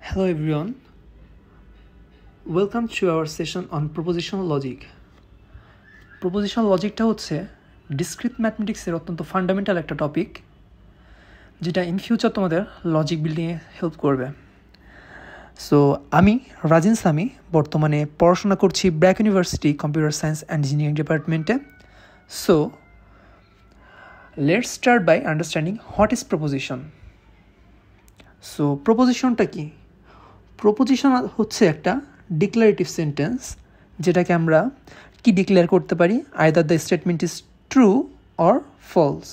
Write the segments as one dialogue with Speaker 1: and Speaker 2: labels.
Speaker 1: Hello everyone, welcome to our session on propositional logic. Propositional লজিকটা হচ্ছে discrete ম্যাথমেটিক্সের অত্যন্ত fundamental একটা topic যেটা in future তোমাদের লজিক বিল্ডিংয়ে হেল্প করবে। সো আমি রাজিন সামি বর্তমানে পড়াশোনা করছি BRAC university computer science and engineering ডিপার্টমেন্টে। So let's start by understanding what is proposition. So প্রপোজিশনটা কি? প্রপোজিশন হচ্ছে একটা ডিক্লারেটিভ সেন্টেন্স যেটাকে আমরা কি ডিক্লেয়ার করতে পারি, either the statement is true or false.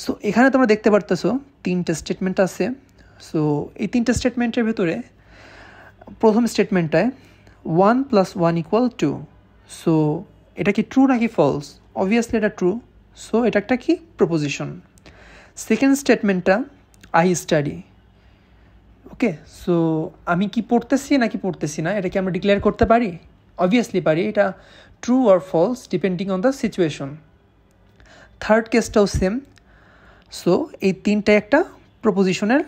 Speaker 1: So এখানে তোমরা দেখতে পারতেছো তিনটে স্টেটমেন্ট আছে। সো এই তিনটে স্টেটমেন্টের ভেতরে প্রথম স্টেটমেন্টটায় 1 + 1 = 2। সো এটা কি ট্রু নাকি ফলস? অবভিয়াসলি এটা ট্রু, সো এটা একটা কি প্রপোজিশন। সেকেন্ড স্টেটমেন্টটা আই স্টাডি। ওকে, সো আমি কি পড়তেছি নাকি পড়তেছি না এটা কি আমরা ডিক্লেয়ার করতে পারি? অবভিয়াসলি পারি, এটা true or false depending on the situation. Third কেসটাও সেম। সো এই তিনটায় একটা প্রপোজিশনের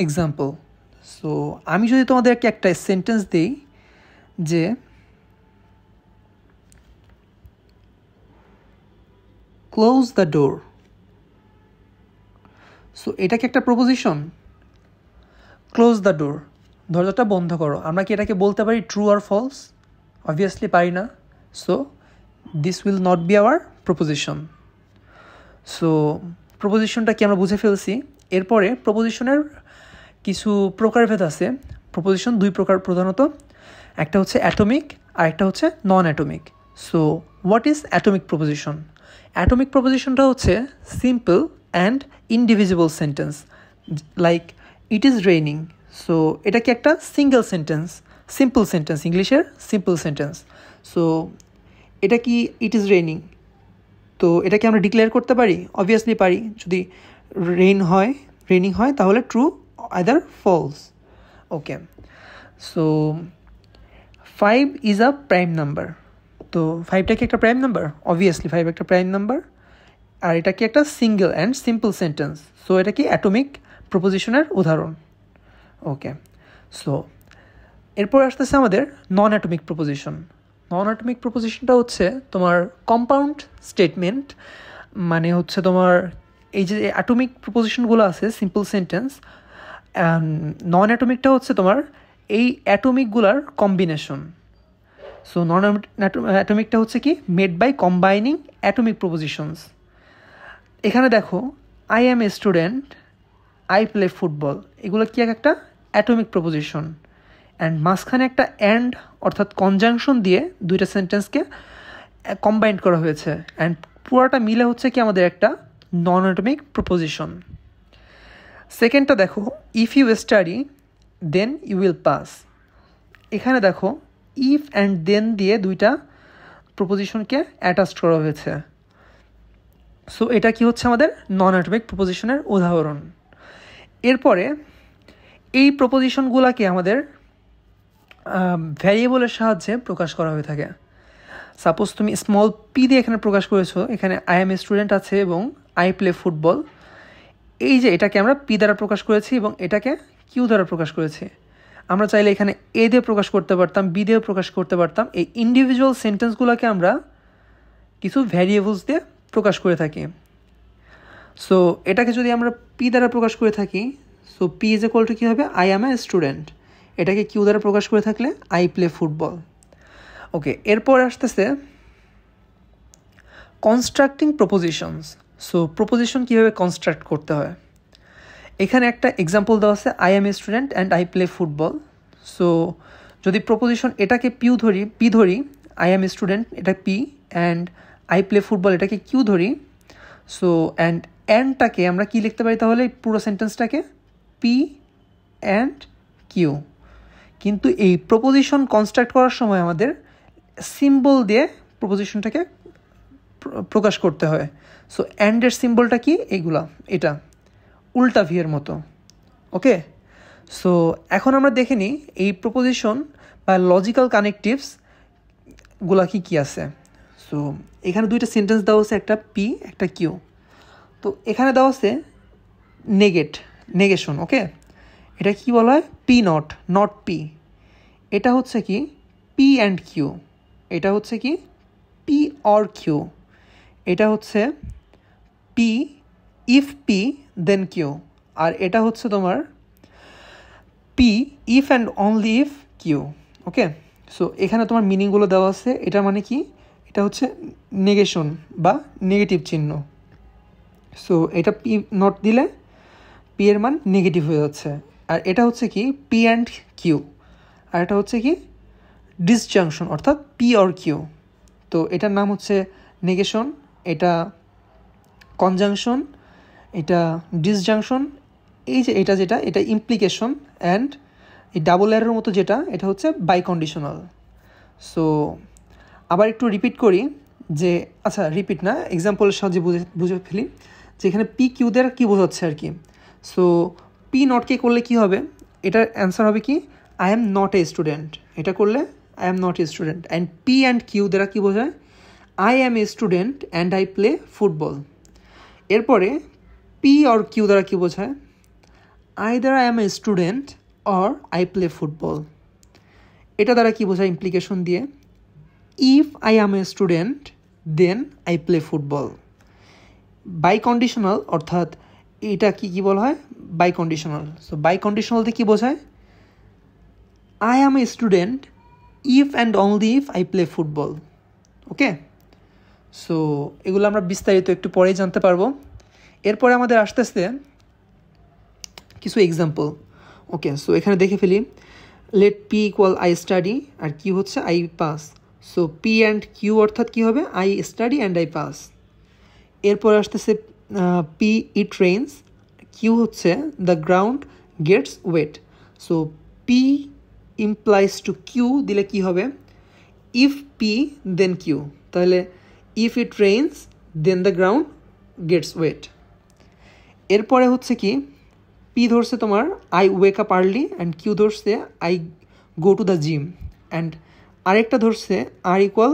Speaker 1: এক্সাম্পল। সো আমি যদি তোমাদেরকে একটা সেন্টেন্স দিই যে ক্লোজ দ্য ডোর, সো এটা কি একটা প্রপোজিশন? ক্লোজ দ্য ডোর, দরজাটা বন্ধ করো, আমরা কি এটাকে বলতে পারি ট্রু আর ফলস? অবভিয়াসলি পারি না। So this will not be our proposition. So প্রপোজিশনটা কি আমরা বুঝে ফেলছি। এরপরে প্রপোজিশনের কিছু প্রকারভেদ আছে। প্রপোজিশন দুই প্রকার প্রধানত, একটা হচ্ছে অ্যাটমিক আর একটা হচ্ছে non atomic. So what is atomic proposition? Atomic প্রপোজিশনটা হচ্ছে simple and indivisible sentence, like it is raining. So এটা কি একটা সিঙ্গেল সেন্টেন্স, সিম্পল সেন্টেন্স, ইংলিশের সিম্পল সেন্টেন্স। সো এটা কি ইট ইজ রেইনিং, তো এটা কি আমরা ডিক্লেয়ার করতে পারি? অবভিয়াসলি পারি। যদি রেইনিং হয় তাহলে true either false. Okay, so 5 is a prime number. তো 5টা কি একটা প্রাইম নাম্বার? অবভিয়াসলি 5 একটা প্রাইম নাম্বার। আর এটা কি একটা single and simple sentence, so এটা কি অ্যাটমিক প্রপোজিশনের উদাহরণ। ওকে, সো এরপর আসতেছে আমাদের নন অ্যাটমিক প্রপোজিশন। নন অ্যাটমিক প্রপোজিশনটা হচ্ছে তোমার কম্পাউন্ড স্টেটমেন্ট, মানে হচ্ছে তোমার এই যে অ্যাটমিক প্রপোজিশনগুলো আছে সিম্পল সেন্টেন্স, নন অ্যাটমিকটা হচ্ছে তোমার এই অ্যাটমিকগুলার কম্বিনেশন। সো নন অ্যাটমিকটা হচ্ছে কি made by combining atomic propositions. এখানে দেখো I am a student, I play football, এগুলো কি একটা অ্যাটমিক প্রপোজিশন। অ্যান্ড মাঝখানে একটা অ্যান্ড অর্থাৎ কনজাংশন দিয়ে দুইটা সেন্টেন্সকে কম্বাইন্ড করা হয়েছে, অ্যান্ড পুরোটা মিলে হচ্ছে কি আমাদের একটা নন অ্যাটমিক প্রপোজিশন। সেকেন্ডটা দেখো if you study then you will pass. এখানে দেখো ইফ অ্যান্ড দেন দিয়ে দুইটা প্রপোজিশনকে অ্যাটাচ করা হয়েছে। সো এটা কি হচ্ছে আমাদের নন অ্যাটমিক প্রপোজিশনের উদাহরণ। এরপরে এই প্রপোজিশনগুলোকে আমাদের ভ্যারিয়েবলের সাহায্যে প্রকাশ করা হয়ে থাকে। সাপোজ তুমি স্মল পি দিয়ে এখানে প্রকাশ করেছো, এখানে আই এম এ স্টুডেন্ট আছে এবং আই প্লে ফুটবল। এই যে এটাকে আমরা পি দ্বারা প্রকাশ করেছি এবং এটাকে কিউ দ্বারা প্রকাশ করেছি। আমরা চাইলে এখানে এ দিয়ে প্রকাশ করতে পারতাম, বি দিয়েও প্রকাশ করতে পারতাম। এই ইন্ডিভিজুয়াল সেন্টেন্সগুলোকে আমরা কিছু ভ্যারিয়েবলস দিয়ে প্রকাশ করে থাকি। সো এটাকে যদি আমরা পি দ্বারা প্রকাশ করে থাকি, so P is equal to কী হবে, আই অ্যাম এ স্টুডেন্ট। এটাকে কিউ দ্বারা প্রকাশ করে থাকলে আই প্লে ফুটবল। ওকে, এরপর আসতেছে কনস্ট্রাক্টিং প্রপোজিশনস। সো প্রপোজিশন কীভাবে কনস্ট্রাক্ট করতে হয়, এখানে একটা এক্সাম্পল দেওয়া আছে, I am a student and I play football. So যদি প্রপোজিশন এটাকে পি ধরি, আই অ্যাম এ স্টুডেন্ট এটা P, and I play football এটাকে কিউ ধরি। সো অ্যান্ডটাকে আমরা কি লিখতে পারি তাহলে পুরো সেন্টেন্সটাকে পি অ্যান্ড কিউ। কিন্তু এই প্রপোজিশন কনস্ট্রাক্ট করার সময় আমাদের সিম্বল দিয়ে প্রপোজিশনটাকে প্রকাশ করতে হয়। সো অ্যান্ডের সিম্বলটা কি, এইগুলা, এটা উল্টা ভিয়ের মতো। ওকে, সো এখন আমরা দেখে নিই এই প্রপোজিশন বা লজিক্যাল কানেকটিভসগুলা কি আছে। সো এখানে দুইটা সেন্টেন্স দেওয়া আছে, একটা পি একটা কিউ। তো এখানে দেওয়া আছে নেগেশন। ওকে, এটা কি বলা হয়? P not, not P. এটা হচ্ছে কি পি অ্যান্ড কিউ। এটা হচ্ছে কি পি অর কিউ। এটা হচ্ছে P if P then Q. আর এটা হচ্ছে তোমার P if and only if Q. Okay, so এখানে তোমার মিনিংগুলো দেওয়া আছে। এটা মানে কি? এটা হচ্ছে নেগেশন বা নেগেটিভ চিহ্ন। সো এটা পি নট দিলে পি এর মান নেগেটিভ হয়ে যাচ্ছে। আর এটা হচ্ছে কি পি অ্যান্ড কিউ। আর এটা হচ্ছে কি ডিসজাংশন, অর্থাৎ পি অর কিউ। তো এটার নাম হচ্ছে নেগেশন, এটা কনজাংশন, এটা ডিসজাংশন। এই যে এটা ইমপ্লিকেশন, অ্যান্ড এই ডাবল এরের মতো যেটা, এটা হচ্ছে বাইকন্ডিশনাল। সো আবার একটু রিপিট করি যে, আচ্ছা রিপিট না, এক্সাম্পলের সাহায্যে বুঝে ফেলি যে এখানে পি কিউ দ্বারা কী বোঝাচ্ছে আর কি। সো পি নটকে করলে কি হবে? এটার অ্যান্সার হবে কি I am not a student. এটা করলে I am not a student. And P and Q দ্বারা কী বোঝায়? I am a student and I play football. এরপরে পি অর কিউ দ্বারা কী বোঝায়? Either I am a student or I play football. এটা দ্বারা কী বোঝায় ইমপ্লিকেশন দিয়ে? If I am a student then I play football. Biconditional, অর্থাৎ এটা কি বলা হয়? বাইকন্ডিশনাল। সো বাইকন্ডিশনালতে কী বোঝায়? I am a student if and only if I play football. Okay, so এগুলো আমরা বিস্তারিত একটু পরেই জানতে পারবো। এরপরে আমাদের আসতেছে কিছু এক্সাম্পল। ওকে, সো এখানে দেখে ফেলি। Let P equal I study, আর কিউ হচ্ছে I pass. So P and Q অর্থাৎ কী হবে? I study and I pass. এরপরে আসতেছে পি ইট রেইনস, কিউ হচ্ছে the ground gets wet. So P implies to Q দিলে কি হবে? If P then Q. তাহলে if it rains then the ground gets wet. এরপরে হচ্ছে কি পি ধরছে তোমার I wake up early, and Q ধরছে I go to the gym, and আরেকটা ধরছে আর ইকুয়াল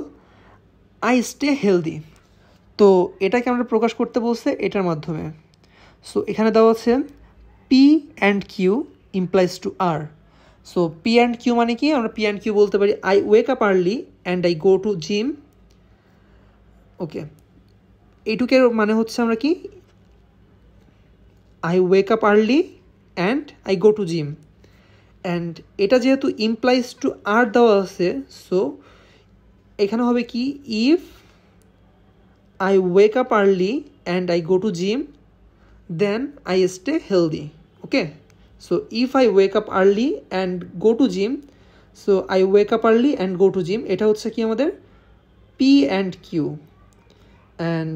Speaker 1: আই স্টে হেলদি। তো এটাকে আমরা প্রকাশ করতে বলছে এটার মাধ্যমে। সো এখানে দেওয়া আছে P and Q implies to R. So P and Q মানে কি? আমরা পি অ্যান্ড কিউ বলতে পারি I wake up early and I go to gym. Okay, এইটুকের মানে হচ্ছে আমরা কি I wake up early and I go to gym. And এটা যেহেতু ইমপ্লাইজ টু আর দেওয়া আছে, সো এখানে হবে কি if I wake up early and I go to gym, then I stay healthy. Okay, so if I wake up early and go to gym, so I wake up early and go to gym, এটা হচ্ছে কি আমাদের P and Q, and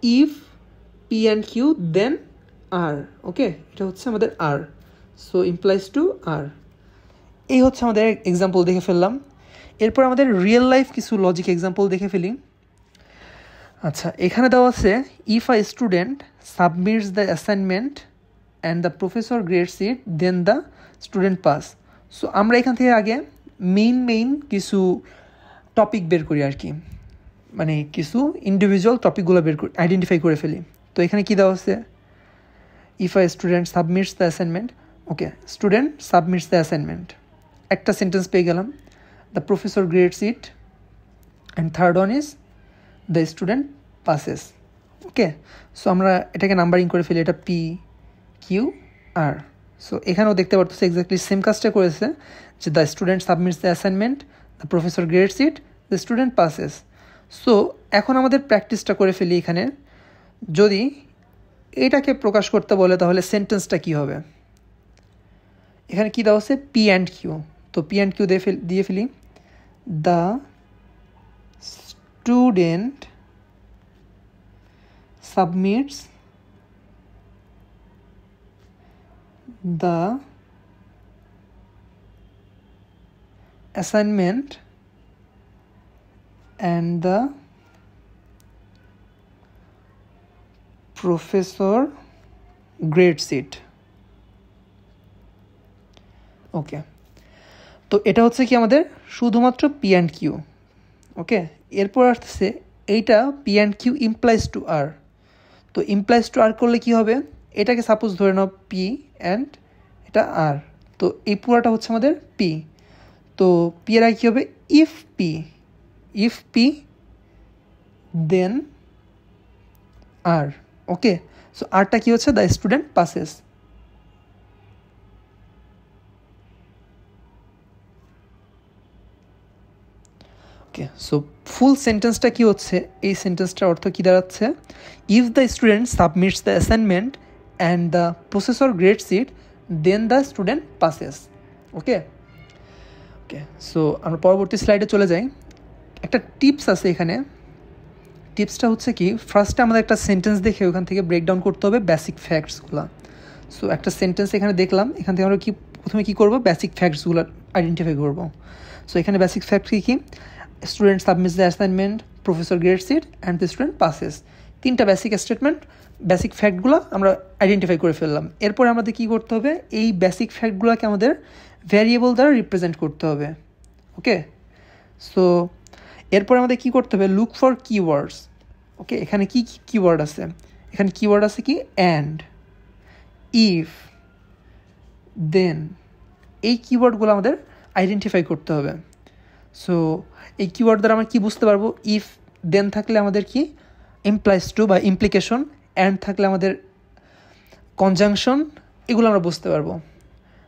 Speaker 1: if P and Q then R. Okay, এটা হচ্ছে আমাদের R, so implies to R. এই হচ্ছে আমাদের এক্সাম্পল দেখে ফেললাম। এরপর আমাদের রিয়েল লাইফ কিছু লজিক এক্সাম্পল দেখে ফেলি। আচ্ছা, এখানে দেওয়া আছে if a student submits the assignment and the professor grades it then the student pass. So আমরা এখান থেকে আগে মেইন কিছু টপিক বের করি আর কি, মানে কিছু ইন্ডিভিজুয়াল টপিকগুলো বের করি, আইডেন্টিফাই করে ফেলি। তো এখানে কী দেওয়া আছে? If a student submits the assignment. Okay, student submits the assignment, একটা সেন্টেন্স পেয়ে গেলাম। The professor grades it, and third one is the student passes. Okay, so আমরা এটাকে নাম্বারিং করে ফেলি, এটা পি কিউ আর। সো এখানেও দেখতে পারতেছে এক্স্যাক্টলি সেম কাজটা করেছে, যে the student submits the assignment, the professor grades it, the student passes. So এখন আমাদের প্র্যাকটিসটা করে ফেলি এখানে। যদি এটাকে প্রকাশ করতে বলে তাহলে সেন্টেন্সটা কী হবে? এখানে কী দেওয়া আছে? P and Q. তো পি অ্যান্ড কিউ দিয়ে ফেলি। The student submits the assignment and the professor grades it. Okay, তো এটা হচ্ছে কি আমাদের শুধুমাত্র পি অ্যান্ড কিউ। ওকে, এরপর আসতেছে এইটা P and Q implies to R. তো ইমপ্লাইজ টু আর করলে কি হবে? এটাকে সাপোজ ধরে নাও পি অ্যান্ড এটা আর, তো এই পুরাটা হচ্ছে আমাদের পি। তো পি এর আগে কী হবে, if P then R. Okay, so আরটা কী হচ্ছে, the student passes. Okay, so full সেন্টেন্সটা কী হচ্ছে, এই সেন্টেন্সটার অর্থ কী দাঁড়াচ্ছে, if the student submits the assignment and the processor grades it then the student passes. Okay okay, so আমরা পরবর্তী স্লাইডে চলে যাই। একটা টিপস আছে এখানে, টিপসটা হচ্ছে কি, ফার্স্টে আমাদের একটা সেন্টেন্স দেখে ওখান থেকে ব্রেকডাউন করতে হবে বেসিক ফ্যাক্টসগুলো। সো একটা সেন্টেন্স এখানে দেখলাম, এখান থেকে আমরা প্রথমে কী করবো, বেসিক ফ্যাক্টসগুলো আইডেন্টিফাই করবো। সো এখানে বেসিক ফ্যাক্ট কী, student submits the assignment, professor grades it and the student passes. তিনটা বেসিক স্টেটমেন্ট, বেসিক ফ্যাক্টগুলো আমরা আইডেন্টিফাই করে ফেললাম। এরপরে আমাদের কী করতে হবে, এই বেসিক ফ্যাক্টগুলোকে আমাদের ভ্যারিয়েবল দ্বারা রিপ্রেজেন্ট করতে হবে। ওকে, সো এরপরে আমাদের কী করতে হবে, লুক ফর কিওয়ার্ডস। ওকে, এখানে কি কিওয়ার্ড আছে, এখানে কিওয়ার্ড আছে কি, অ্যান্ড, ইফ, দেন, এই কিওয়ার্ডগুলো আমাদের আইডেন্টিফাই করতে হবে। সো এই কিওয়ার্ড দ্বারা আমরা কী বুঝতে পারবো, ইফ দেন থাকলে আমাদের কি ইমপ্লাইজ টু বা ইমপ্লিকেশন, অ্যান্ড থাকলে আমাদের কনজাংশন, এগুলো আমরা বুঝতে পারবো।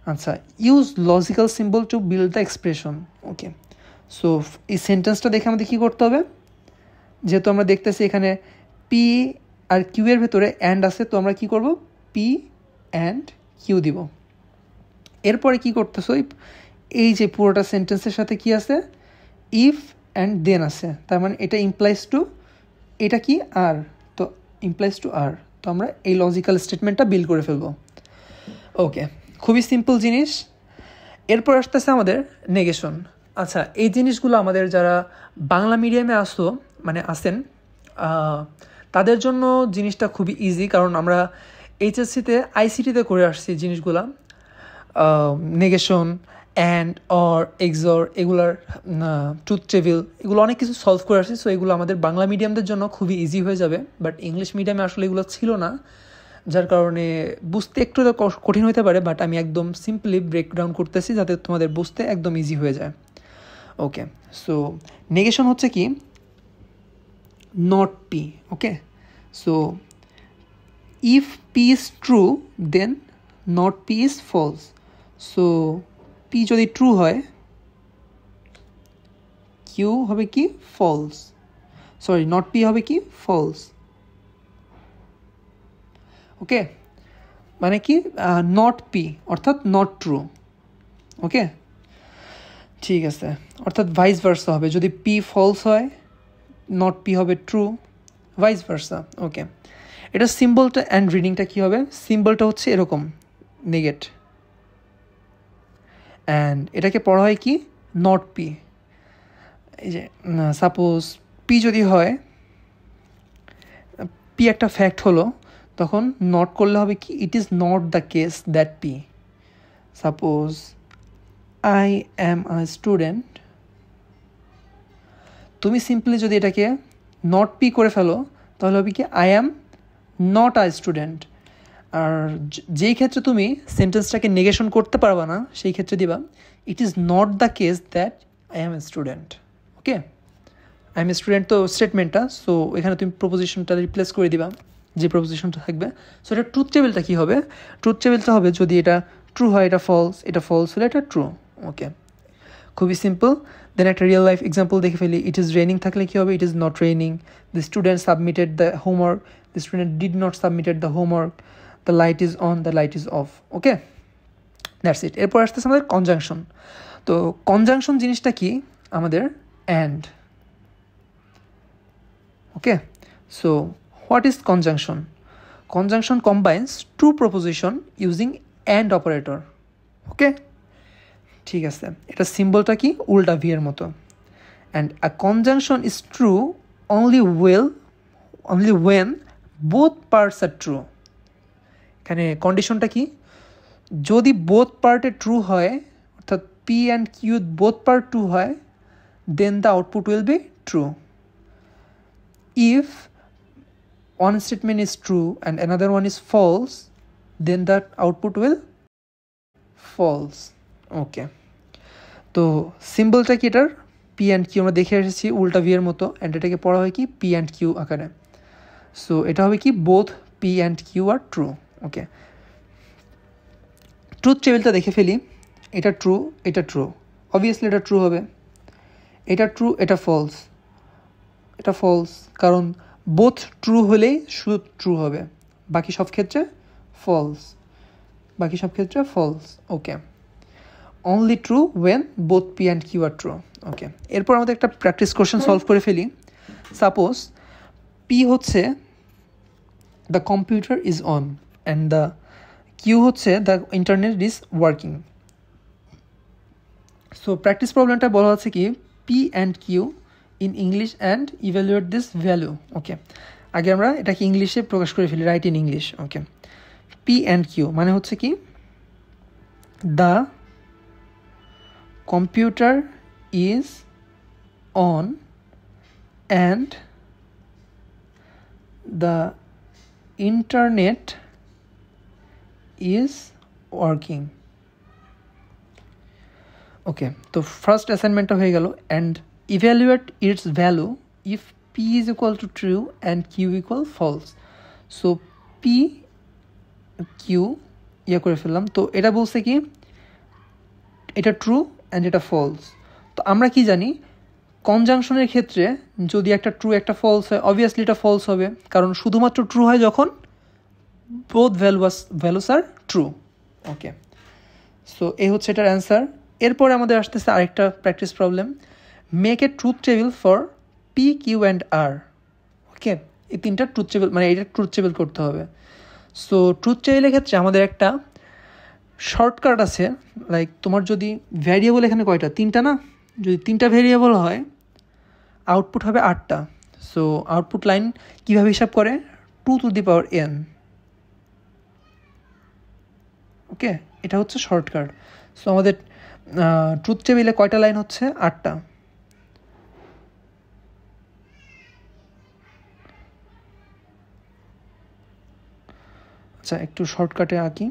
Speaker 1: আচ্ছা, use logical symbol to build the expression. Okay, so এই সেন্টেন্সটা দেখে আমাদের কী করতে হবে, যেহেতু আমরা দেখতেছি এখানে পি আর কিউ এর ভেতরে অ্যান্ড আছে, তো আমরা কী করব, পি অ্যান্ড কিউ দিব। এরপরে কী করতেছো, এই যে পুরোটা সেন্টেন্সের সাথে কি আছে, ইফ অ্যান্ড দেন আছে, তার মানে এটা ইমপ্লাইজ টু, এটা কি আর, তো ইমপ্লাইজ টু আর, তো আমরা এই লজিক্যাল স্টেটমেন্টটা বিল্ড করে ফেলবো। ওকে, খুবই সিম্পল জিনিস। এরপর আসতেছে আমাদের নেগেশন। আচ্ছা, এই জিনিসগুলো আমাদের যারা বাংলা মিডিয়ামে আছেন তাদের জন্য জিনিসটা খুবই ইজি, কারণ আমরা এইচএসসিতে আইসিটিতে করে আসছি জিনিসগুলা, নেগেশন, অ্যান্ড, অর, এক্সর, এগুলার ট্রুথ টেবিল, এগুলো অনেক কিছু সলভ করে আসছি। সো এগুলো আমাদের বাংলা মিডিয়ামদের জন্য খুবই ইজি হয়ে যাবে, বাট ইংলিশ মিডিয়ামে আসলে এগুলো ছিল না, যার কারণে বুঝতে একটু কঠিন হতে পারে, বাট আমি একদম সিম্পলি ব্রেকডাউন করতেছি যাতে তোমাদের বুঝতে একদম ইজি হয়ে যায়। ওকে, সো নেগেশন হচ্ছে কি, not P. Okay, so if P is true then not P is false. So P যদি ট্রু হয়, কিউ হবে কি, ফলস, সরি নট পি হবে কি, ফলস। ওকে, মানে কি, নট পি অর্থাৎ নট ট্রু। ওকে, ঠিক আছে, অর্থাৎ ভাইস ভার্সা হবে, যদি পি ফলস হয় নট পি হবে ট্রু, ভাইস ভার্সা। ওকে, এটা সিম্বলটা অ্যান্ড রিডিংটা কী হবে, সিম্বলটা হচ্ছে এরকম নেগেট, অ্যান্ড এটাকে পড়া হয় কি, নট পি। এই যে সাপোজ পি যদি হয়, পি একটা ফ্যাক্ট হলো, তখন নট করলে হবে কি, it is not the case that P. Suppose I am a student, তুমি সিম্পলি যদি এটাকে নট পি করে ফেলো, তাহলে হবে কি, I am not a student. আর যেই ক্ষেত্রে তুমি সেন্টেন্সটাকে নেগেশন করতে পারবা না, সেই ক্ষেত্রে দিবা, ইট is not the case that I am a student. Okay, I M a student তো স্টেটমেন্টটা, সো এখানে তুমি প্রপোজিশনটা রিপ্লেস করে দিবা, যে প্রপোজিশনটা থাকবে। সো এটা ট্রুথ টেবিলটা কী হবে, ট্রুথ টেবিলটা হবে, যদি এটা ট্রু হয় এটা ফলস, এটা ফলস হলে এটা ট্রু। ওকে, খুবই সিম্পল। দেন একটা রিয়েল লাইফ এক্সাম্পল দেখে ফেলি, ইট ইজ রেনিং থাকলে কী হবে, ইট is not raining, the student submitted the homework, the student did not submitted the homework, the light is on, the light is of. Okay, that's it. এরপর আসতেছে আমাদের conjunction. তো conjunction জিনিসটা কি, আমাদের and. Okay, so what is conjunction? Conjunction combines two proposition using and operator. ওকে, ঠিক আছে, এটা সিম্বলটা কি, উল্টা ভি এর মতো। And a conjunction is true only when both parts are true. এখানে কন্ডিশনটা কি, যদি বোথ পার্টে ট্রু হয়, অর্থাৎ P and Q both part true হয়, then the output will be true. If one statement is true and another one is false, then that output will false. Okay, তো সিম্বলটা কি এটার? পি অ্যান্ড কিউ আমরা দেখে এসেছি উল্টা V এর মতো, অ্যান্ড এটাকে পড়া হয় কি পি অ্যান্ড কিউ আকারে। সো এটা হবে কি both P and Q are true. Okay, truth টেবিলটা দেখে ফেলি। এটা ট্রু, এটা ট্রু, অবভিয়াসলি এটা ট্রু হবে। এটা ট্রু, এটা ফলস, এটা ফলস, কারণ বোথ ট্রু হলেই শুধু ট্রু হবে, বাকি সব ক্ষেত্রে ফলস, বাকি সব ক্ষেত্রে false. Okay, only true when both P and Q are true. Okay, এরপর আমাদের একটা প্র্যাকটিস কোশ্চেন সলভ করে ফেলি। সাপোজ পি হচ্ছে the computer is on and the Q হচ্ছে the internet is working. So practice প্রবলেমটা বলা হচ্ছে কি P and Q in English and evaluate this value. Okay, আগে আমরা এটাকে ইংলিশে প্রকাশ করে ফেলি, right in English. Okay, P and Q মানে হচ্ছে কি the computer is on and the internet is working. Okay, তো ফার্স্ট অ্যাসাইনমেন্টটা হয়ে গেল। And evaluate its value if P is equal to true and Q equal false. So P Q করে ফেললাম। তো এটা বলছে কি এটা ট্রু অ্যান্ড এটা ফলস। তো আমরা কি জানি কনজাংশনের ক্ষেত্রে যদি একটা ট্রু একটা ফলস হয়, অবভিয়াসলি এটা ফলস হবে, কারণ শুধুমাত্র ট্রু হয় যখন both values are true. Okay, so এই হচ্ছে এটার অ্যান্সার। এরপরে আমাদের আসতেছে আরেকটা practice problem, make a truth table for P Q and R. Okay, এই তিনটা ট্রুথ টেবিল, মানে এটা ট্রুথ টেবিল করতে হবে। সো ট্রুথ টেবিলের ক্ষেত্রে আমাদের একটা শর্টকাট আছে। লাইক তোমার যদি ভ্যারিয়েবল এখানে কয়টা, তিনটা না, যদি তিনটা ভ্যারিয়েবল হয় আউটপুট হবে 8টা। সো আউটপুট লাইন কীভাবে হিসাব করে 2n। ওকে, এটা হচ্ছে শর্টকাট। সো আমাদের ট্রুথ টেবিলে কয়টা লাইন হচ্ছে 8টা। আচ্ছা, একটু শর্টকাটে আঁকি।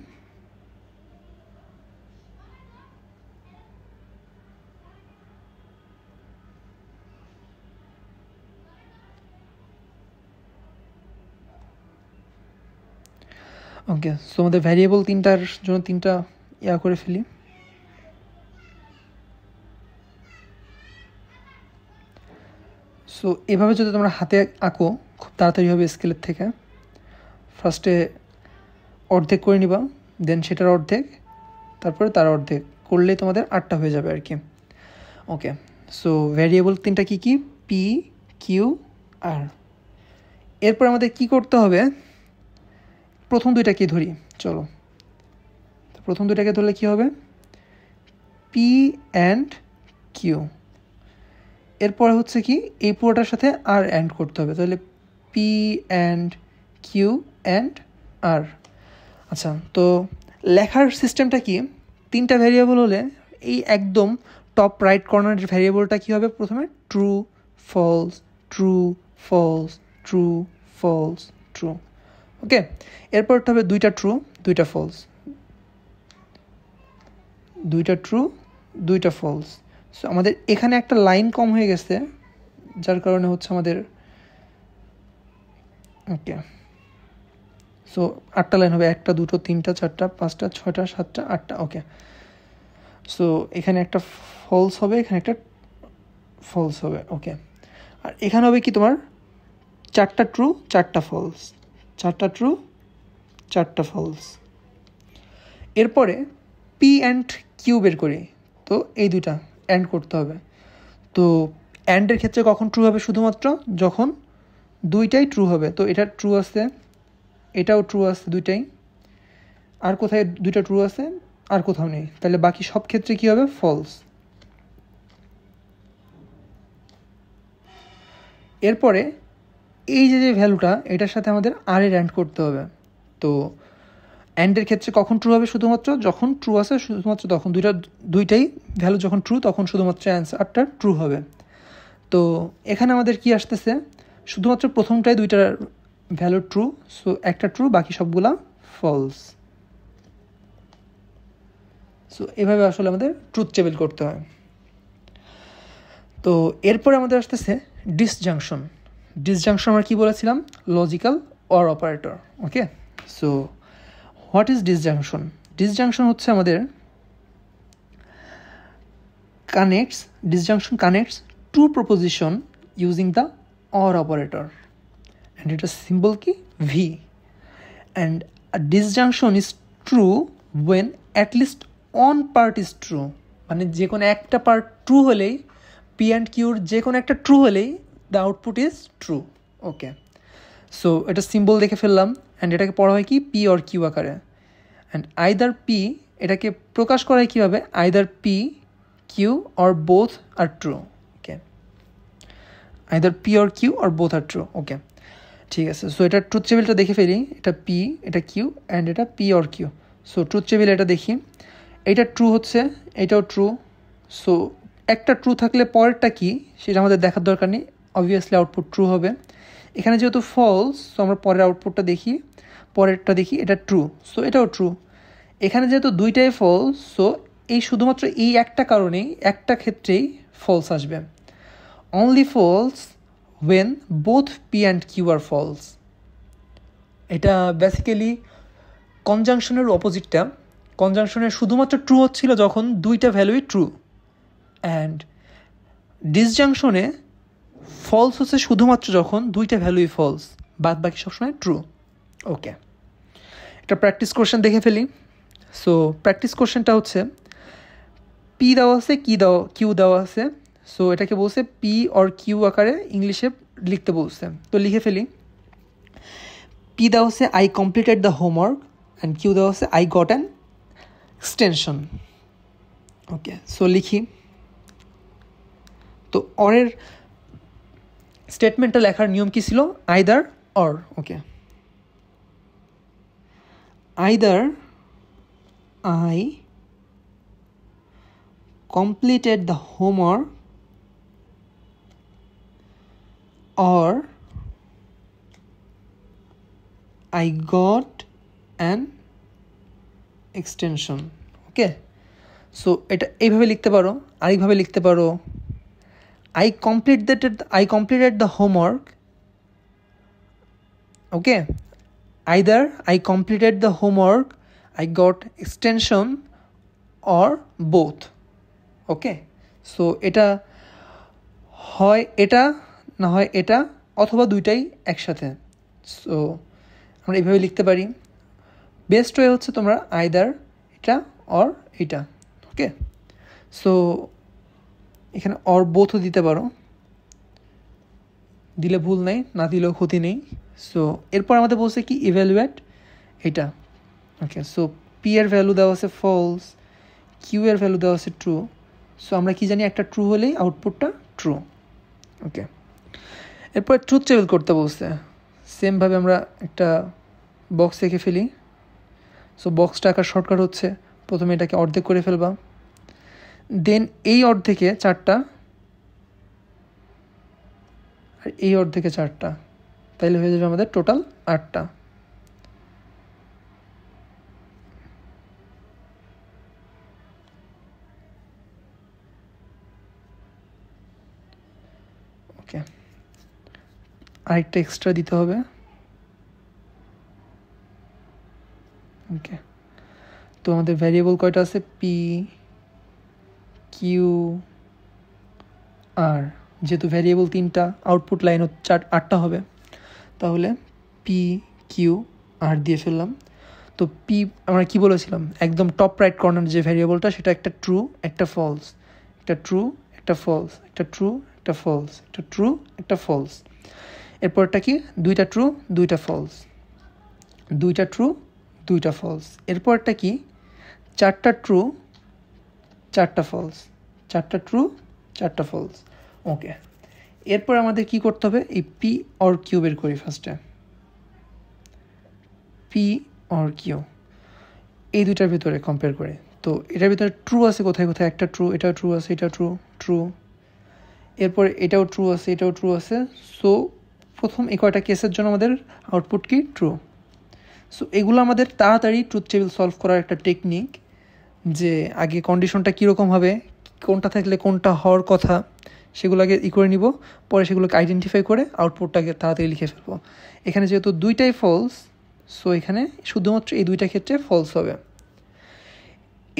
Speaker 1: ওকে, সো আমাদের ভ্যারিয়েবল তিনটার জন্য তিনটা করে ফেলি। সো এভাবে যদি তোমরা হাতে আঁকো খুব তাড়াতাড়ি হবে স্কেলের থেকে। ফার্স্টে অর্ধেক করে নিবা, দেন সেটার অর্ধেক, তারপরে তার অর্ধেক করলেই তোমাদের 8টা হয়ে যাবে আর কি। ওকে, সো ভ্যারিয়েবল তিনটা কি কি, পি কিউ আর। এরপর আমাদের কি করতে হবে, প্রথম দুইটাকে ধরি। চলো, প্রথম দুইটাকে ধরলে কি হবে, পি অ্যান্ড কিউ। এরপরে হচ্ছে কি এই পুরোটার সাথে আর অ্যান্ড করতে হবে, তাহলে পি অ্যান্ড কিউ অ্যান্ড আর। আচ্ছা, তো লেখার সিস্টেমটা কি, তিনটা ভ্যারিয়েবল হলে এই একদম টপ রাইট কর্নারের ভ্যারিয়েবলটা কী হবে, প্রথমে true false true false true false true. Okay, এরপরটা হবে দুইটা ট্রু দুইটা ফলস, দুইটা ট্রু দুইটা ফলস। সো আমাদের এখানে একটা লাইন কম হয়ে গেছে, যার কারণে হচ্ছে আমাদের ওকে, সো 8টা লাইন হবে, 1টা 2টো 3টা 4টা 5টা 6টা 7টা 8টা। ওকে, সো এখানে একটা ফলস হবে, এখানে একটা ফলস হবে। ওকে, আর এখানে হবে কি তোমার 4টা ট্রু 4টা ফলস, 4টা ট্রু 4টা ফলস। এরপরে পি অ্যান্ড কিউ বের করি, তো এই দুইটা অ্যান্ড করতে হবে। তো অ্যান্ডের ক্ষেত্রে কখন ট্রু হবে, শুধুমাত্র যখন দুইটাই ট্রু হবে। তো এটা ট্রু আছে, এটাও ট্রু আছে, দুইটাই। আর কোথায় দুইটা ট্রু আছে, আর কোথাও নেই, তাহলে বাকি সব ক্ষেত্রে কী হবে, ফলস। এরপরে এই যে ভ্যালুটা, এটার সাথে আমাদের আর এর অ্যান্ড করতে হবে। তো অ্যান্ডের ক্ষেত্রে কখন ট্রু হবে, শুধুমাত্র যখন ট্রু আছে, শুধুমাত্র তখন দুইটাই ভ্যালু যখন ট্রু, তখন শুধুমাত্র অ্যান্সারটা ট্রু হবে। তো এখানে আমাদের কি আসতেছে, শুধুমাত্র প্রথমটাই দুইটার ভ্যালু ট্রু, সো একটা ট্রু, বাকি সবগুলা ফলস। সো এভাবে আসলে আমাদের ট্রুথ টেবিল করতে হয়। তো এরপরে আমাদের আসতেছে ডিসজাংশন। ডিসজাংশন আমরা কী বলেছিলাম? Logical or operator. Okay, so what is disjunction? Disjunction হচ্ছে আমাদের disjunction connects two proposition using the OR operator, and it is symbol key V, and a disjunction is true when at least one part is true, মানে যে কোনো একটা part true হলেই P and Q যে কোনো একটা true হলেই the output is true. Okay, so এটা সিম্বল দেখে ফেললাম, অ্যান্ড এটাকে পড়া হয় কি P or Q আকারে, অ্যান্ড আইদার P এটাকে প্রকাশ করা হয় কীভাবে? Either P Q or both are true. Okay, either P or Q or both are true. Okay, ঠিক আছে। সো এটা ট্রুথ টেবিলটা দেখে ফেলি, এটা P, এটা Q, অ্যান্ড এটা P or Q। So truth table এটা দেখি, এটা ট্রু হচ্ছে, এটাও ট্রু। সো একটা ট্রু থাকলে পরেরটা কি সেটা আমাদের দেখার দরকার নেই, অবভিয়াসলি আউটপুট ট্রু হবে। এখানে যেহেতু ফলস, সো আমরা পরের আউটপুটটা দেখি, পরেরটা দেখি, এটা ট্রু, সো এটাও ট্রু। এখানে যেহেতু দুইটাই ফলস, সো এই শুধুমাত্র এই একটা কারণেই একটা ক্ষেত্রেই ফলস আসবে। Only false when both P and Q are false. এটা বেসিক্যালি কনজাংশনের অপোজিটটা। কনজাংশনের শুধুমাত্র ট্রু হচ্ছিল যখন দুইটা ভ্যালুই ট্রু, অ্যান্ড ডিসজাংশনে ফলস হচ্ছে শুধুমাত্র যখন দুইটা ভ্যালুই ফলস, বাদ বাকি সবসময় ট্রু। ওকে, একটা প্র্যাকটিস কোশ্চেন দেখে ফেলি। সো প্র্যাকটিস কোশ্চেনটা হচ্ছে পি দেওয়া আছে, কিউ দেওয়া আছে। সো এটাকে বলছে পি অর কিউ আকারে ইংলিশে লিখতে বলছে, তো লিখে ফেলি। পি দেওয়া আছে I completed the homework, and Q দেওয়া আছে I got an extension. Okay, so লিখি। তো অরের স্টেটমেন্টটা লেখার নিয়ম কী ছিল? Either or. Okay, either I completed the homework or I got an extension. Okay, so এটা এইভাবে লিখতে পারো, আরেকভাবে লিখতে পারো I completed the homework. Okay, either I completed the homework, I got extension, or both. Okay, so এটা হয় এটা, না হয় এটা, অথবা দুইটাই একসাথে। সো আমরা এইভাবে লিখতে পারি। বেস্ট ওয়ে হচ্ছে তোমরা আইদার এটা অর এটা। ওকে, সো এখানে অর বোথও দিতে পারো, দিলে ভুল নেই, না দিলেও ক্ষতি নেই। সো এরপর আমাদের বলছে কি ইভ্যালুয়েট এটা। ওকে, সো পি এর ভ্যালু দেওয়া আছে ফলস, কিউ এর ভ্যালু দেওয়া আছে ট্রু। সো আমরা কি জানি একটা ট্রু হলেই আউটপুটটা ট্রু। ওকে, এরপর ট্রুথ টেবিল করতে বলছে। সেমভাবে আমরা একটা বক্স এঁকে ফেলি। সো বক্সটা আঁকার শর্টকাট হচ্ছে প্রথমে এটাকে অর্ধেক করে ফেলবা, দেন এই অর্ধেকে 4টা আর এই অর্ধেকে 4টা, তাইলে হয়ে যাবে আমাদের টোটাল 8টা। ওকে, আরেকটা এক্সট্রা দিতে হবে। ওকে, তো আমাদের ভ্যারিয়েবল কয়টা আছে? পি, কিউ, আর। যেহেতু ভ্যারিয়েবল 3টা, আউটপুট লাইনও 8টা হবে, তাহলে পি, কিউ, আর দিয়ে ফেললাম। তো পি আমরা কি বলেছিলাম, একদম টপ রাইট কর্নার যে ভ্যারিয়েবলটা সেটা একটা ট্রু একটা ফলস, একটা ট্রু একটা ফলস, একটা ট্রু একটা ফলস, একটা ট্রু একটা ফলস। এরপরটা কি? দুইটা ট্রু দুইটা ফলস, দুইটা ট্রু দুইটা ফলস। এরপরটা কি? 4টা ট্রু 4টা ফলস, 4টা ট্রু 4টা ফলস। ওকে, এরপর আমাদের কি করতে হবে? এই পি অর কিউ বের করি ফার্স্টে। পি অর কিউ এই দুইটার ভিতরে কম্পেয়ার করে, তো এটার ভিতরে ট্রু আছে কোথায় কোথায়? একটা ট্রু, এটা ট্রু আছে, এটা ট্রু ট্রু, এরপর এটাও ট্রু আছে, এটাও ট্রু আছে। সো প্রথম এই কয়টা কেসের জন্য আমাদের আউটপুট কি? ট্রু। সো এগুলো আমাদের তাড়াতাড়ি ট্রুথ টেবিল সলভ করার একটা টেকনিক। যে আগে কন্ডিশনটা কীরকম হবে, কোনটা থাকলে কোনটা হওয়ার কথা, সেগুলো আগে করে নিব, পরে সেগুলোকে আইডেন্টিফাই করে আউটপুটটাকে তাড়াতাড়ি লিখে ফেলবো। এখানে যেহেতু দুইটাই ফলস, সো এখানে শুধুমাত্র এই দুইটা ক্ষেত্রে ফলস হবে।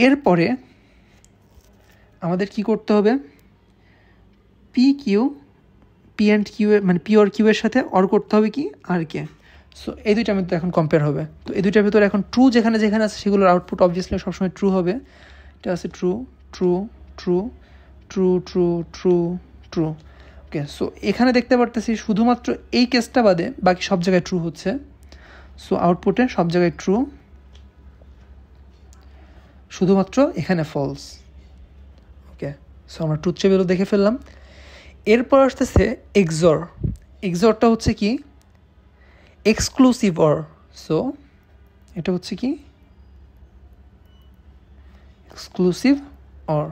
Speaker 1: এরপরে আমাদের কি করতে হবে, পি অ্যান্ড কিউ মানে পি আর কিউ এর সাথে অর করতে হবে কি আর কে। সো এই দুইটার মধ্যে এখন কম্পেয়ার হবে। তো এই দুইটার ভিতরে এখন ট্রু যেখানে যেখানে আছে সেগুলোর আউটপুট অবভিয়াসলি সবসময় ট্রু হবে। এটা আছে true true true true true true true. Okay, so এখানে দেখতে পারতেছি শুধুমাত্র এই কেসটা বাদে বাকি সব জায়গায় ট্রু হচ্ছে। সো আউটপুটে সব জায়গায় ট্রু, শুধুমাত্র এখানে ফলস। ওকে, সো আমরা ট্রুথ টেবিলও দেখে ফেললাম। এরপর আসতেছে এক্সর। এক্সরটা হচ্ছে কি এক্সক্লুসিভ অর। সো এটা হচ্ছে কি exclusive or.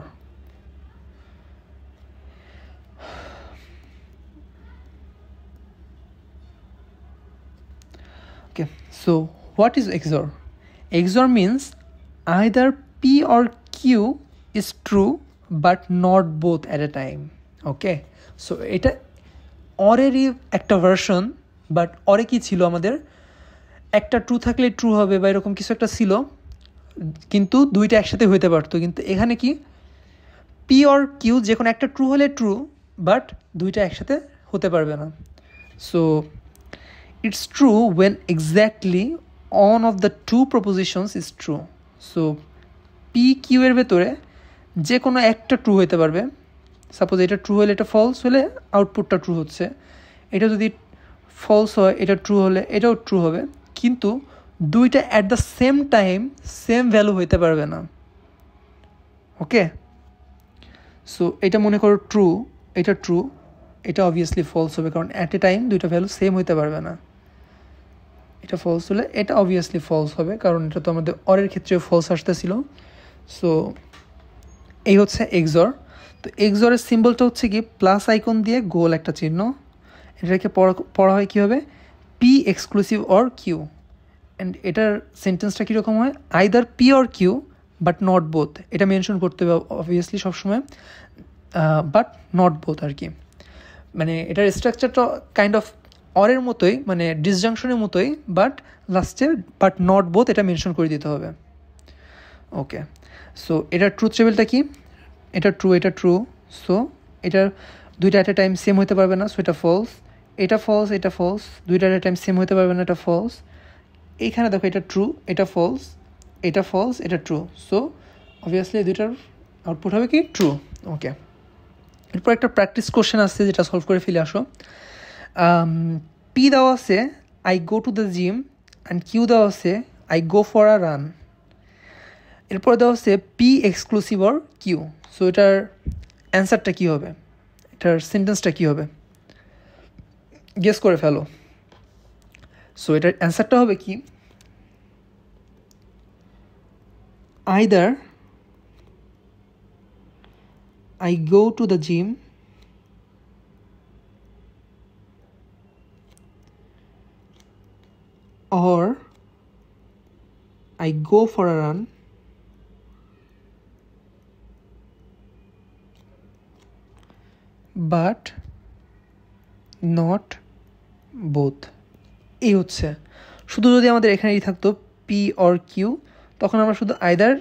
Speaker 1: Okay, so what is XOR? XOR means either P or Q is true but not both at a time. Okay, so এটা অরেরই একটা ভার্সন, বাট অরে কি ছিল, আমাদের একটা ট্রু থাকলে ট্রু হবে বা এরকম কিছু একটা ছিল, কিন্তু দুইটা একসাথে হইতে পারতো। কিন্তু এখানে কি পি অর কিউ যে কোনো একটা ট্রু হলে ট্রু, বাট দুইটা একসাথে হতে পারবে না। So it's true when exactly one of the two propositions is true. So P Q এর ভেতরে যে কোনো একটা ট্রু হইতে পারবে। সাপোজ এটা ট্রু হলে এটা ফলস হলে আউটপুটটা ট্রু হচ্ছে, এটা যদি ফলস হয় এটা ট্রু হলে এটাও ট্রু হবে, কিন্তু দুইটা at the same time same value হইতে পারবে না। ওকে, সো এটা মনে করো ট্রু, এটা ট্রু, এটা অবভিয়াসলি ফলস হবে, কারণ অ্যাট এ টাইম দুইটা ভ্যালু সেম হইতে পারবে না। এটা ফলস হলে এটা অবভিয়াসলি ফলস হবে, কারণ এটা তো আমাদের অরের ক্ষেত্রে ফলস আসতেছিল। সো এই হচ্ছে এক্সর। তো এক্সরের সিম্বলটা হচ্ছে কি প্লাস আইকন দিয়ে গোল একটা চিহ্ন। এটাকে পড়া হয় কী হবে, P exclusive or Q. And এটার সেন্টেন্সটা কীরকম হয়, either P or Q but not both. এটা মেনশন করতে হবে অবভিয়াসলি সবসময়, বাট নট বোথ আর কি। মানে এটার স্ট্রাকচারটা কাইন্ড অফ অরের মতোই, মানে ডিসজাংশনের মতোই, বাট লাস্টে বাট নট বোথ এটা মেনশন করে দিতে হবে। ওকে, সো এটার ট্রুথ টেবিলটা কি, এটা ট্রু, এটা ট্রু, সো এটার দুইটা অ্যাট এ টাইম সেম হতে পারবে না, সো এটা ফলস। এটা ফলস, এটা ফলস, দুইটা অ্যাট এ টাইম সেম হতে পারবে না, এটা ফলস। এইখানে দেখো এটা ট্রু, এটা ফলস, এটা ফলস, এটা ট্রু, সো অবভিয়াসলি দুইটার আউটপুট হবে কি ট্রু। ওকে, এরপর একটা প্র্যাকটিস কোশ্চেন আসছে যেটা সলভ করে ফেলে আসো। পি দেওয়া আছে I go to the gym, and Q দেওয়া আছে I go for a run. এরপর দেওয়া হচ্ছে P exclusive or Q. So এটার অ্যান্সারটা কী হবে, এটার সেন্টেন্সটা কী হবে, গেস করে ফেলো। সো এটার অ্যান্সারটা হবে কি, either I go to the gym or I go for a run but not both। এই হচ্ছে, শুধু যদি আমাদের এখানেই থাকতো পি অর কিউ, তখন আমরা শুধু আইদার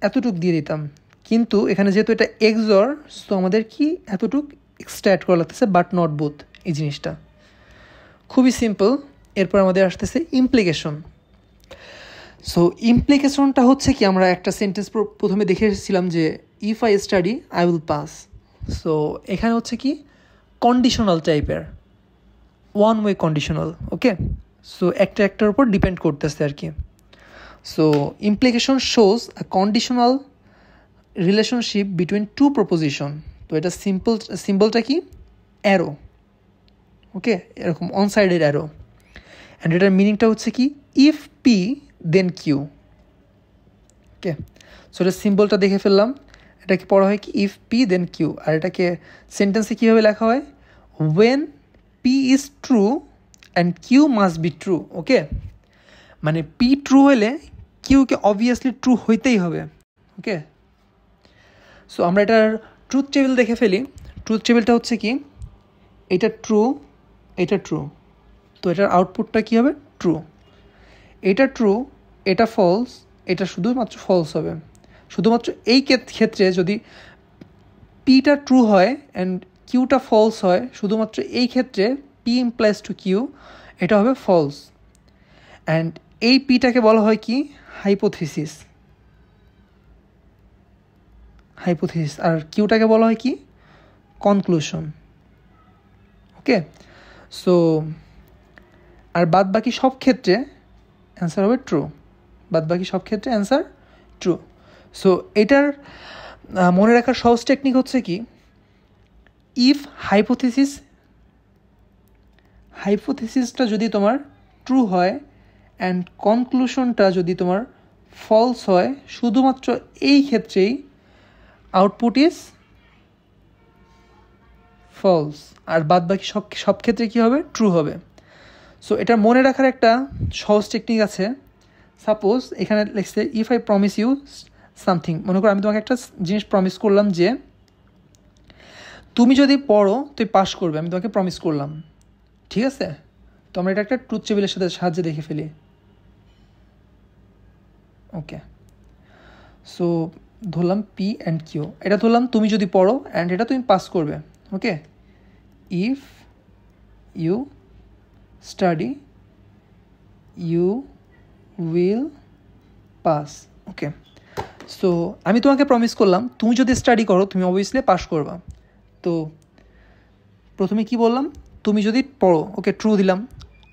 Speaker 1: এতটুক দিয়ে দিতাম, কিন্তু এখানে যেহেতু এটা এক্সর, সো আমাদের কি এতটুক এক্সট্রা অ্যাড করা লাগতেছে, বাট নট বোথ এই জিনিসটা। খুবই সিম্পল। এরপর আমাদের আসতেছে ইমপ্লিকেশন। সো ইমপ্লিকেশনটা হচ্ছে কি, আমরা একটা সেন্টেন্স প্রথমে দেখে এসেছিলাম যে if I study I will pass. So এখানে হচ্ছে কি কন্ডিশনাল টাইপের, one way conditional. Okay, so একটা একটার উপর ডিপেন্ড করতেছে আর কি। So implication shows a conditional relationship between two proposition. তো এটা সিম্বলটা কি অ্যারো। ওকে, এরকম অন সাইডের অ্যারো। অ্যান্ড এটার মিনিংটা হচ্ছে কি if P then Q. Okay, so এটার সিম্বলটা দেখে ফেললাম। এটাকে পড়া হয় কি ইফ পি দেন কিউ। আর এটাকে সেন্টেন্সে কীভাবে লেখা হয়, when P is true and Q must be true. Okay, মানে পি ট্রু হলে কিউকে অবভিয়াসলি ট্রু হইতেই হবে। ওকে, সো আমরা এটার ট্রুথ টেবিল দেখে ফেলি। ট্রুথ টেবিলটা হচ্ছে কি, এটা ট্রু, এটা ট্রু, তো এটার আউটপুটটা কী হবে? ট্রু। এটা ট্রু, এটা ফলস, এটা শুধুমাত্র ফলস হবে। শুধুমাত্র এই ক্ষেত্রে যদি পিটা ট্রু হয় অ্যান্ড কিউটা ফলস হয়, শুধুমাত্র এই ক্ষেত্রে পি ইমপ্লাইজ টু কিউ, এটা হবে ফলস। অ্যান্ড এই পিটাকে বলা হয় কি? হাইপোথিসিস। হাইপোথিসিস। আর কিউটাকে বলা হয় কি? কনক্লুশন। ওকে, সো আর বাদ বাকি সব ক্ষেত্রে অ্যান্সার হবে ট্রু। বাদ বাকি সব ক্ষেত্রে অ্যান্সার ট্রু। সো এটার মনে রাখার সহজ টেকনিক হচ্ছে কি, ইফ হাইপোথিসিসটা যদি তোমার ট্রু হয় অ্যান্ড কনক্লুশনটা যদি তোমার ফলস হয়, শুধুমাত্র এই ক্ষেত্রেই আউটপুট ইজ ফলস, আর বাদ বাকি সব ক্ষেত্রে কী হবে? ট্রু হবে। সো এটা মনে রাখার একটা সহজ টেকনিক আছে। সাপোজ এখানে লিখছে if I promise you something. মনে করো আমি তোমাকে একটা জিনিস প্রমিস করলাম যে তুমি যদি পড়ো তুই পাস করবে, আমি তোমাকে প্রমিস করলাম, ঠিক আছে? তো আমরা এটা একটা ট্রুথ টেবিলের সাহায্যে দেখে ফেলি। ওকে, সো ধরলাম পি অ্যান্ড কিউ, এটা ধরলাম তুমি যদি পড়ো অ্যান্ড এটা তুমি পাস করবে। Okay, if you study you will pass. Okay, so আমি তোমাকে প্রমিস করলাম তুমি যদি স্টাডি করো তুমি অবভিয়াসলি পাস করবা। তো প্রথমে কি বললাম? তুমি যদি পড়ো, ওকে ট্রু দিলাম,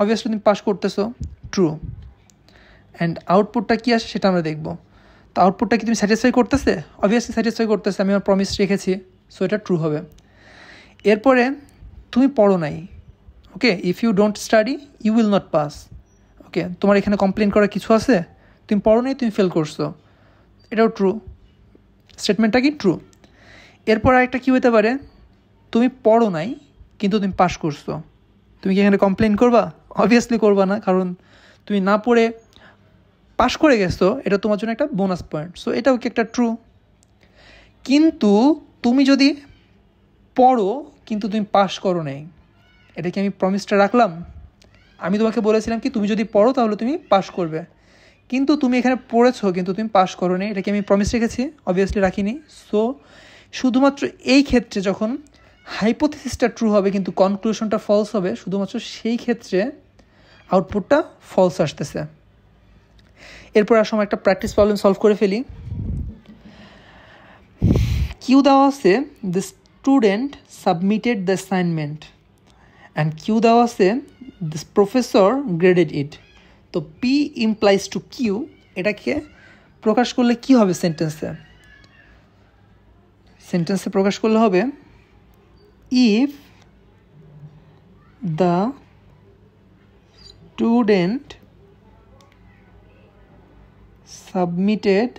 Speaker 1: অবভিয়াসলি তুমি পাস করতেছো, ট্রু। অ্যান্ড আউটপুটটা কী আসে সেটা আমরা দেখব। তো আউটপুটটা কি তুমি স্যাটিসফাই করতেছে? অবভিয়াসলি স্যাটিসফাই করতেছে, আমি আমার প্রমিস রেখেছি, সো এটা ট্রু হবে। এরপরে তুমি পড়ো নাই, okay, if you don't study you will not pass. Okay, তোমার এখানে কমপ্লেন করার কিছু আছে? তুমি পড়ো নাই, তুমি ফেল করছো, এটাও ট্রু। স্টেটমেন্টটা কি? ট্রু। এরপর আরেকটা কী হতে পারে? তুমি পড়ো নাই কিন্তু তুমি পাস করছো, তুমি কি এখানে কমপ্লেন করবা? অবভিয়াসলি করবা না, কারণ তুমি না পড়ে পাস করে গেছো, এটা তোমার জন্য একটা বোনাস পয়েন্ট, সো এটাও কি একটা ট্রু। কিন্তু তুমি যদি পড়ো কিন্তু তুমি পাস করো নাই, এটা কি আমি প্রমিসটা রাখলাম? আমি তোমাকে বলেছিলাম কি তুমি যদি পড়ো তাহলে তুমি পাস করবে, কিন্তু তুমি এখানে পড়েছো কিন্তু তুমি পাস করো নি, এটা কি আমি প্রমিস রেখেছি? অবভিয়াসলি রাখিনি। সো শুধুমাত্র এই ক্ষেত্রে যখন হাইপোথিসিসটা ট্রু হবে কিন্তু কনক্লুশনটা ফলস হবে, শুধুমাত্র সেই ক্ষেত্রে আউটপুটটা ফলস আসতেছে। এরপর আসলে একটা প্র্যাকটিস প্রবলেম সলভ করে ফেলি। কিউ দেওয়া আছে the student submitted the assignment and Q দেওয়া আছে দিস প্রফেসর গ্রেডেড ইট। তো পি ইমপ্লাইজ টু কিউ, এটাকে প্রকাশ করলে কি হবে? সেন্টেন্সে প্রকাশ করলে হবে if the student submitted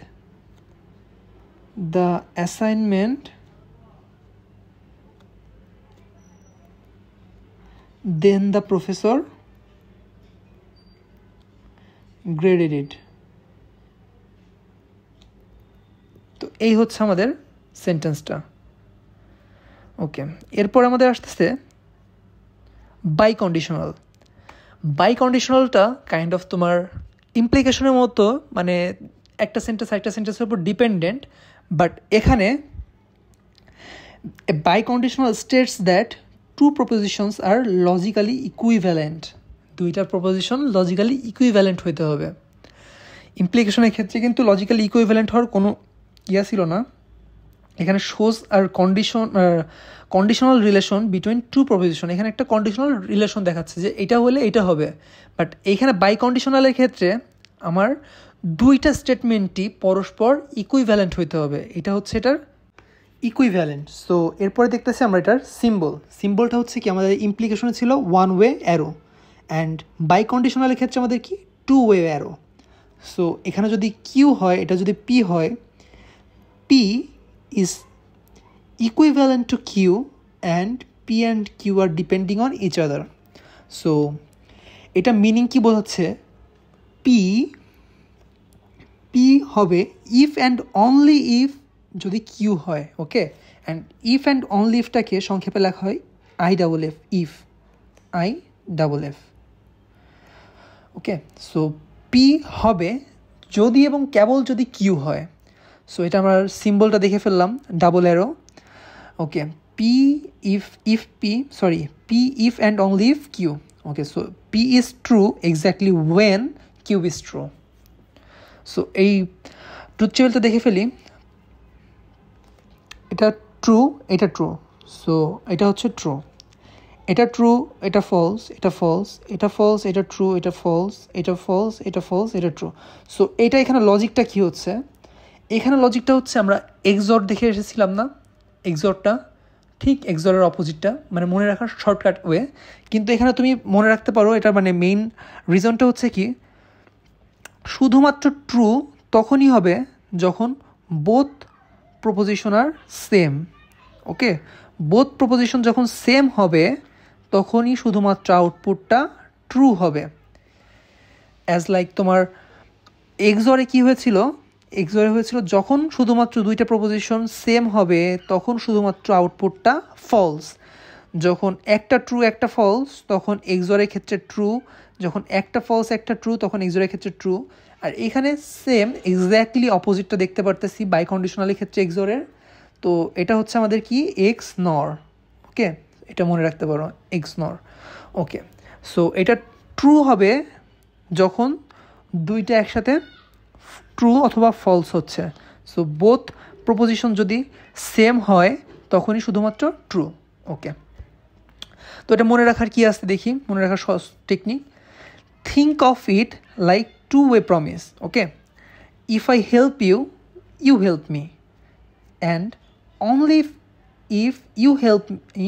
Speaker 1: the assignment then the professor graded it. তো এই হচ্ছে আমাদের সেন্টেন্সটা। ওকে, এরপর আমাদের আসতেছে বাই কন্ডিশনাল। বাই কন্ডিশনালটা কাইন্ড অফ তোমার ইমপ্লিকেশনের মতো, মানে একটা সেন্টেন্সের উপর ডিপেন্ডেন্ট, বাট এখানে biconditional states that two propositions are logically equivalent. দুইটা প্রপোজিশন লজিক্যালি ইকুইভ্যালেন্ট হইতে হবে। ইমপ্লিকেশনের ক্ষেত্রে কিন্তু লজিক্যালি ইকুইভ্যালেন্ট হওয়ার কোনো ছিল না। এখানে shows are conditional relation between two proposition, এখানে একটা কন্ডিশনাল রিলেশন দেখাচ্ছে যে এটা হলে এটা হবে, বাট এইখানে বাই কন্ডিশনালের ক্ষেত্রে আমার দুইটা স্টেটমেন্টই পরস্পর ইকুইভ্যালেন্ট হইতে হবে, এটা হচ্ছে এটার ইকুইভ্যালেন্ট। সো এরপরে দেখতেছি আমরা এটার সিম্বলটা হচ্ছে কি, আমাদের ইমপ্লিকেশনে ছিল ওয়ান ওয়ে অ্যারো অ্যান্ড বাই কন্ডিশনালের ক্ষেত্রে আমাদের কি টু ওয়ে অ্যারো। সো এখানে যদি কিউ হয়, এটা যদি পি হয়, P is equivalent to Q and P and Q are depending on each other. So এটা মিনিং কি বোঝাচ্ছে? P পি হবে ইফ অ্যান্ড অনলি ইফ যদি কিউ হয়, ওকে। অ্যান্ড ইফ অ্যান্ড অনলি ইফটাকে সংক্ষেপে লেখা হয় IFF, if IFF, okay. So P হবে যদি এবং কেবল যদি কিউ হয়। সো এটা আমরা সিম্বলটা দেখে ফেললাম, double arrow, okay. P if and only if Q, okay. So P is true exactly when Q is true. So এই ট্রুথ টেবিলটা দেখে ফেলি, এটা ট্রু, এটা ট্রু, সো এটা হচ্ছে ট্রু, এটা ট্রু, এটা ফলস, এটা ফলস, এটা ফলস, এটা ট্রু, এটা ফলস, এটা ফলস, এটা ফলস, এটা ট্রু। সো এটা এখানে লজিকটা কী হচ্ছে, এখানে লজিকটা হচ্ছে আমরা এক্সর দেখে এসেছিলাম না, এক্সরটা ঠিক এক্সরের অপোজিটটা, মানে মনে রাখার শর্টকাট ওয়ে। কিন্তু এখানে তুমি মনে রাখতে পারো, এটা মানে মেইন রিজনটা হচ্ছে কি, শুধুমাত্র ট্রু তখনই হবে যখন বোথ প্রপোজিশন আর সেম, ওকে। বোথ প্রপোজিশন যখন সেম হবে তখনই শুধুমাত্র আউটপুটটা ট্রু হবে। অ্যাজ লাইক তোমার এক্সরে কী হয়েছিল, এক্সরে হয়েছিল যখন শুধুমাত্র দুইটা প্রপোজিশন সেম হবে তখন শুধুমাত্র আউটপুটটা ফলস। যখন একটা ট্রু একটা ফলস তখন এক্সরের ক্ষেত্রে ট্রু, যখন একটা ফলস একটা ট্রু তখন এক্সরের ক্ষেত্রে ট্রু। আর এখানে সেম এক্স্যাক্টলি অপোজিটটা দেখতে পারতেছি বাই কন্ডিশনালের ক্ষেত্রে এক্সরের। তো এটা হচ্ছে আমাদের কি এক্স নর, ওকে, এটা মনে রাখতে পারো এক্স নর, ওকে। সো এটা ট্রু হবে যখন দুইটা একসাথে ট্রু অথবা ফলস হচ্ছে। সো বোথ প্রপোজিশন যদি সেম হয় তখনই শুধুমাত্র ট্রু, ওকে। তো এটা মনে রাখার কি আছে দেখি, মনে রাখার সহজ technique, think of it like two way promise, okay. If I help you, you help me, and only if you help me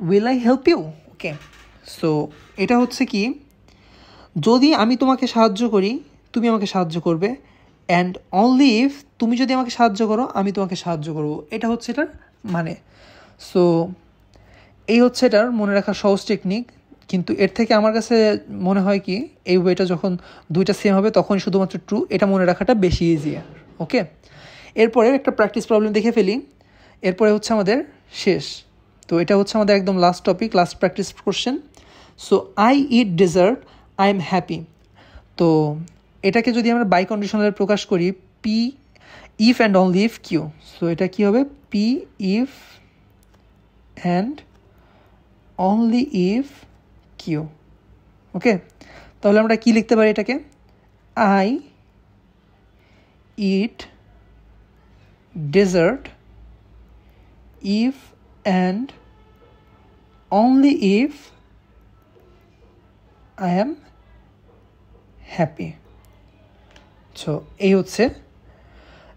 Speaker 1: will I help you, okay. So এটা হচ্ছে কি, যদি আমি তোমাকে সাহায্য করি তুমি আমাকে সাহায্য করবে, অ্যান্ড অনলি ইফ তুমি যদি আমাকে সাহায্য করো আমি তোমাকে সাহায্য করব, এটা হচ্ছে এটার মানে। সো এই হচ্ছে এটার মনে রাখার সহজ টেকনিক। কিন্তু এর থেকে আমার কাছে মনে হয় কি, এই ওয়েটা যখন দুইটা সেম হবে তখন শুধুমাত্র ট্রু, এটা মনে রাখাটা বেশি ইজিয়ার, ওকে। এরপরে একটা প্র্যাকটিস প্রবলেম দেখে ফেলি, এরপরে হচ্ছে আমাদের শেষ। তো এটা হচ্ছে আমাদের একদম last topic, last practice question. So I eat dessert, I am happy. তো এটাকে যদি আমরা বাই কন্ডিশনালে প্রকাশ করি, P if and only if Q. So এটা কী হবে, P if and only if Q, okay. তাহলে আমরা কি লিখতে পারি এটাকে, I eat dessert if and only if I am happy. So এই হচ্ছে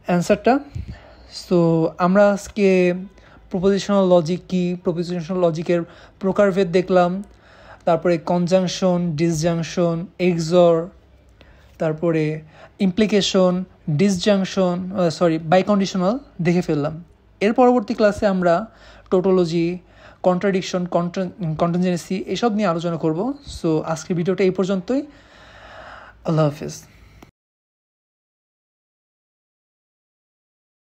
Speaker 1: অ্যান্সারটা। সো আমরা আজকে প্রপোজিশনাল লজিক কি, প্রপোজিশনাল লজিকের প্রকারভেদ দেখলাম, তারপরে কনজাংশন, ডিসজাংশন, এক্সর, তারপরে ইমপ্লিকেশন, ডিসজাংশন, বাই কন্ডিশনাল দেখে ফেললাম। এর পরবর্তী ক্লাসে আমরা টোটোলজি, কন্ট্রাডিকশন, কন্টিনজেন্সি এসব নিয়ে আলোচনা করব। সো আজকের ভিডিওটা এই পর্যন্তই। আল্লাহ হাফিজ।